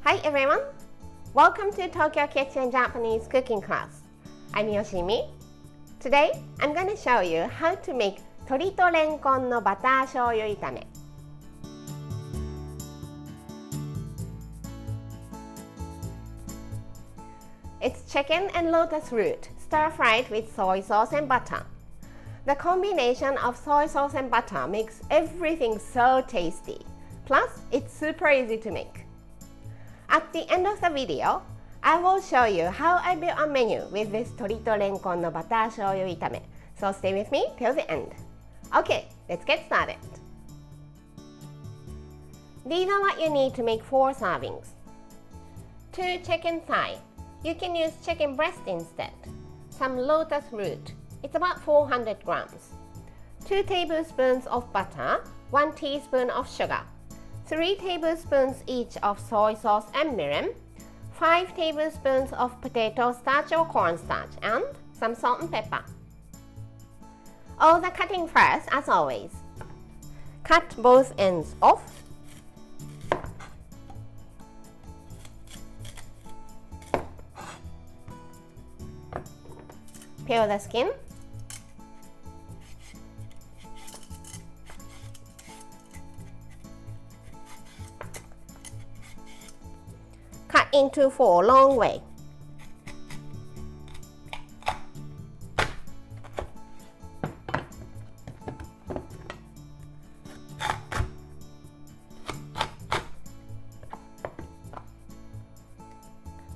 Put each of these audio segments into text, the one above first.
Hi everyone! Welcome to Tokyo Kitchen Japanese cooking class. I'm Yoshimi. Today, I'm going to show you how to make 鶏とレンコンのバター醤油炒め。It's chicken and lotus root, stir-fried with soy sauce and butter. The combination of soy sauce and butter makes everything so tasty. Plus, it's super easy to make. At the end of the video, I will show you how I built a menu with this 鶏とレンコンのバター醤油炒め. So stay with me till the end. Okay, let's get started. These are what you need to make 4 servings. 2 chicken thigh. You can use chicken breast instead. Some lotus root. It's about 400 grams. 2 tablespoons of butter. 1 teaspoon of sugar. 3 tablespoons each of soy sauce and mirin. 5 tablespoons of potato starch or cornstarch. And some salt and pepper. All the cutting first, as always. Cut both ends off. Peel the skin. Cut into 4 long way.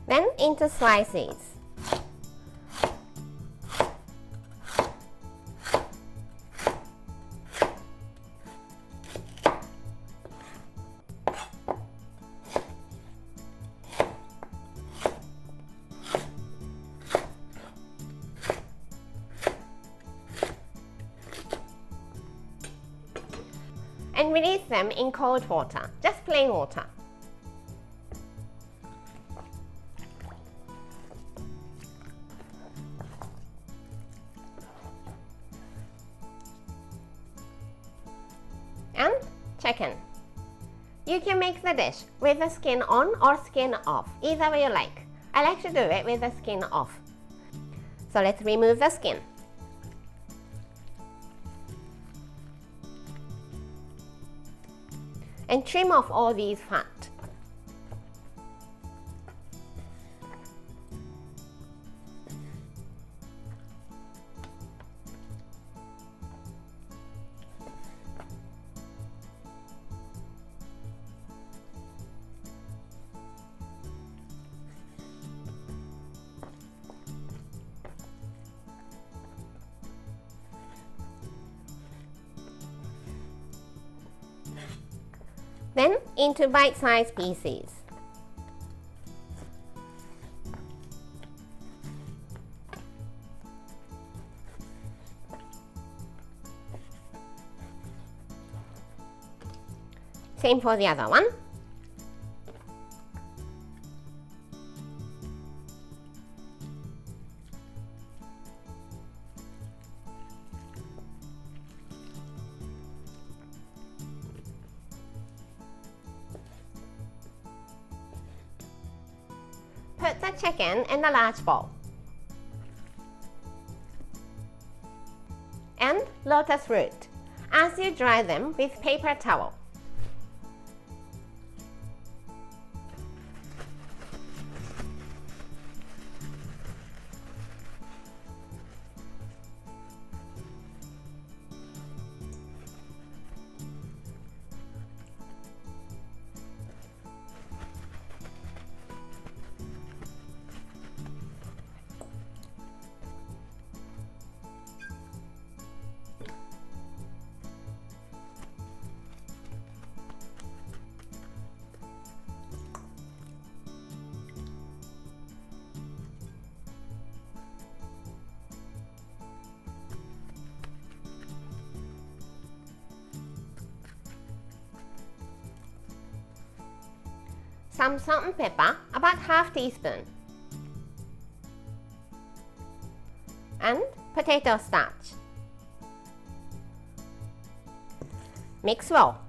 Then into slices. And release them in cold water, just plain water. And chicken. You can make the dish with the skin on or skin off, either way you like. I like to do it with the skin off. So let's remove the skin. And trim off all these fat. Then into bite-sized pieces. Same for the other one. Put the chicken in a large bowl. And lotus root, as you dry them with paper towel. Some salt and pepper, about half teaspoon. And potato starch. Mix well.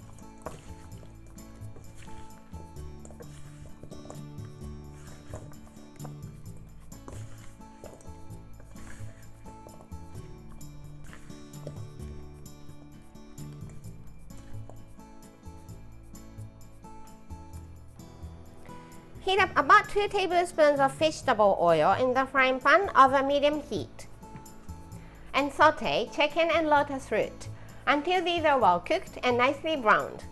Heat up about 2 tablespoons of vegetable oil in the frying pan over medium heat. And saute chicken and lotus root until these are well cooked and nicely browned.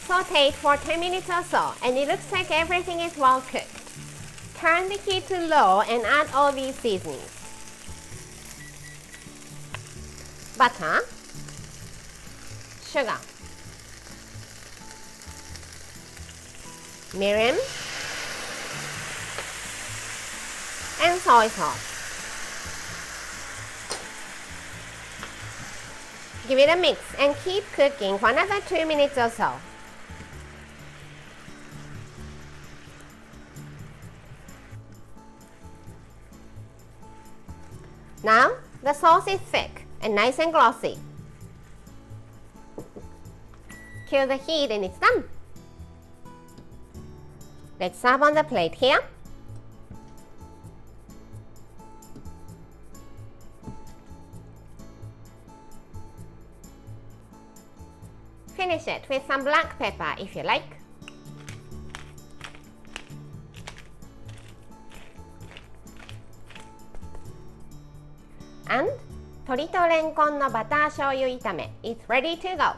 Saute it for 10 minutes or so, and it looks like everything is well cooked. Turn the heat to low and add all these seasonings. Butter, sugar, mirin, and soy sauce. Give it a mix and keep cooking for another 2 minutes or so. Now, the sauce is thick and nice and glossy. Kill the heat and it's done. Let's serve on the plate here. Finish it with some black pepper if you like. And 鶏とレンコンのバター醤油炒め is ready to go.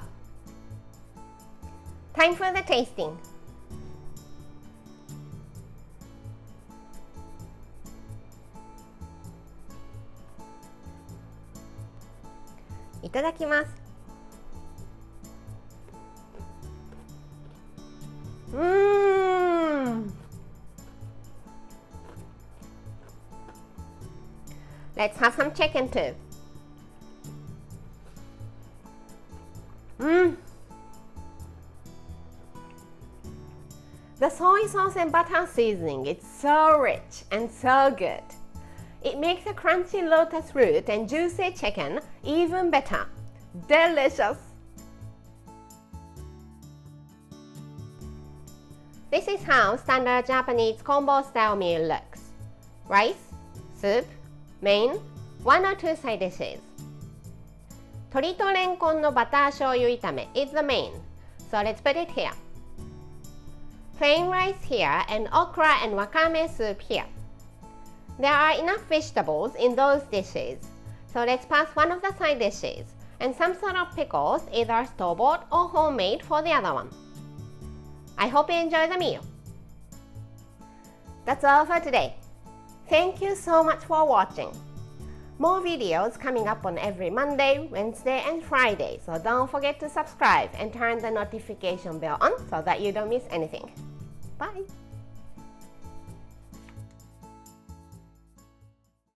Time for the tasting. いただきます。Let's have some chicken too. The soy sauce and butter seasoning is so rich and so good. It makes the crunchy lotus root and juicy chicken even better. Delicious! This is how standard Japanese combo style meal looks. Rice, soup, main, 1 or 2 side dishes. 鶏とレンコンのバター醤油炒め is the main, so let's put it here. Plain rice here and okra and wakame soup here. There are enough vegetables in those dishes, so let's pass one of the side dishes and some sort of pickles, either store-bought or homemade for the other one. I hope you enjoy the meal. That's all for today. Thank you so much for watching. More videos coming up on every Monday, Wednesday, and Friday, so don't forget to subscribe and turn the notification bell on so that you don't miss anything. Bye!